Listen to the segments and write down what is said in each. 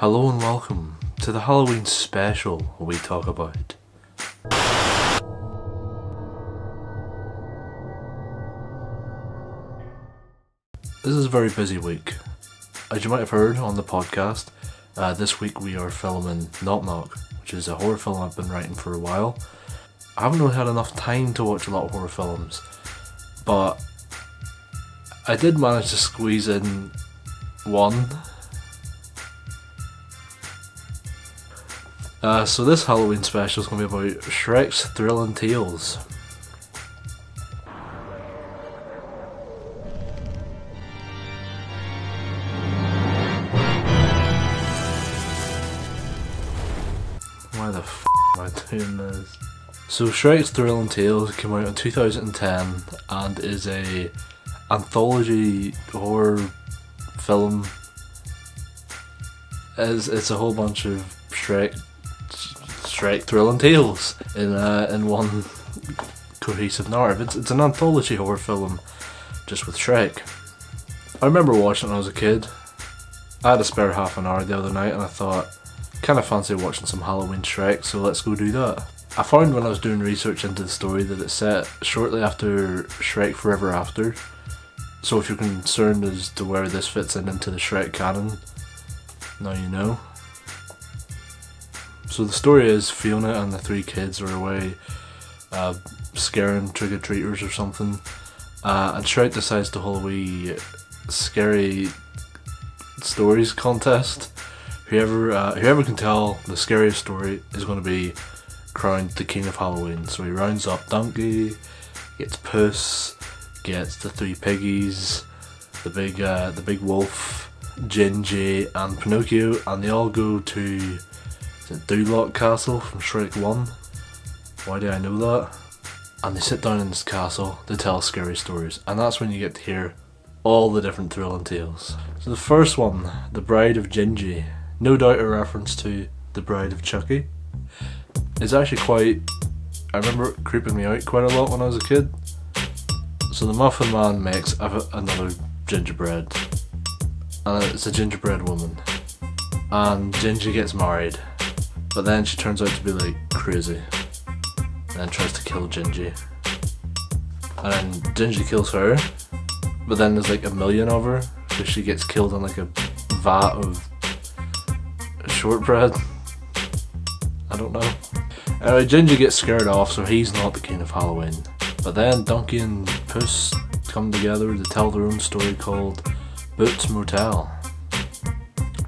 Hello and welcome to the Halloween special we talk about. This is a very busy week. As you might have heard on the podcast, this week we are filming Knock Knock, which is a horror film I've been writing for a while. I haven't really had enough time to watch a lot of horror films, but I did manage to squeeze in one. So this Halloween special is going to be about Shrek's Thrilling Tales. Why the f am I doing this? So Shrek's Thrilling Tales came out in 2010 and is a anthology horror film. It's a whole bunch of Shrek Thrilling Tales in one cohesive narrative. It's an anthology horror film just with Shrek. I remember watching it when I was a kid. I had a spare half an hour the other night and I thought, kind of fancy watching some Halloween Shrek, so let's go do that. I found when I was doing research into the story that it's set shortly after Shrek Forever After. So if you're concerned as to where this fits into the Shrek canon, now you know. So the story is Fiona and the three kids are away scaring trick-or-treaters or something, and Shrek decides to hold a wee scary stories contest. Whoever can tell the scariest story is going to be crowned the king of Halloween. So he rounds up Donkey, gets Puss, gets the three piggies, the big wolf, Gingy, and Pinocchio, and they all go to Duloc Castle from Shrek 1. Why do I know that? And they sit down in this castle to tell scary stories, and that's when you get to hear all the different thrilling tales. So the first one, The Bride of Gingy, no doubt a reference to The Bride of Chucky. It's actually I remember it creeping me out quite a lot when I was a kid. So the Muffin Man makes another gingerbread, and it's a gingerbread woman, and Gingy gets married. But then she turns out to be like crazy and then tries to kill Gingy. And then Gingy kills her, but then there's like a million of her, so she gets killed in like a vat of shortbread. I don't know. Anyway, Gingy gets scared off, so he's not the king of Halloween. But then Donkey and Puss come together to tell their own story called Boots Motel.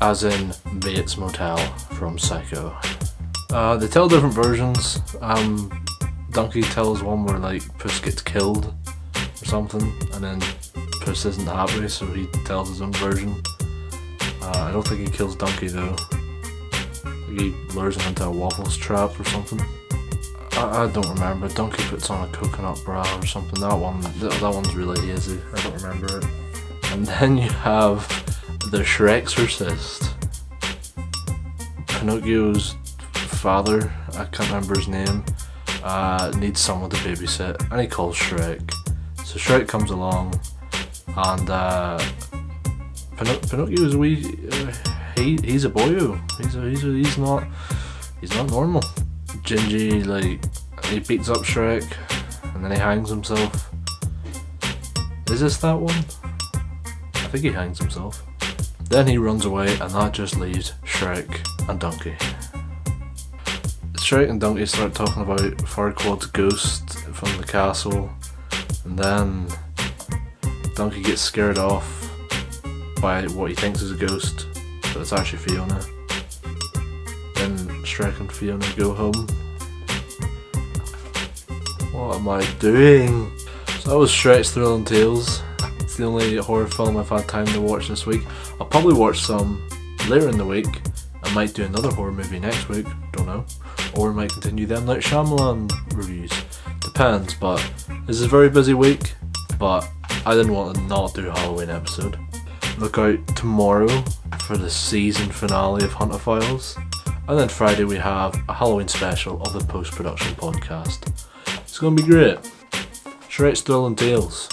As in Bates Motel from Psycho. They tell different versions. Donkey tells one where like Puss gets killed or something, and then Puss isn't happy, so he tells his own version. I don't think he kills Donkey though. He lures him into a waffles trap or something. I don't remember. Donkey puts on a coconut bra or something. That one's really hazy. I don't remember it. And then you have the Shrexorcist. Pinocchio's father, I can't remember his name, needs someone to babysit, and he calls Shrek. So Shrek comes along, and Pinocchio is a wee. He's a boyo. He's not normal. Gingy he beats up Shrek, and then he hangs himself. Is this that one? I think he hangs himself. Then he runs away, and that just leaves Shrek and Donkey. Shrek and Donkey start talking about Farquaad's ghost from the castle, and then Donkey gets scared off by what he thinks is a ghost, but it's actually Fiona. Then Shrek and Fiona go home. What am I doing? So that was Shrek's Thrilling Tales. It's the only horror film I've had time to watch this week. I'll probably watch some later in the week. I might do another horror movie next week, don't know. Or might continue them like Shyamalan reviews. Depends, but this is a very busy week, but I didn't want to not do a Halloween episode. Look out tomorrow for the season finale of Hunter Files. And then Friday we have a Halloween special of the post-production podcast. It's going to be great. Shrek's Thrilling Tales.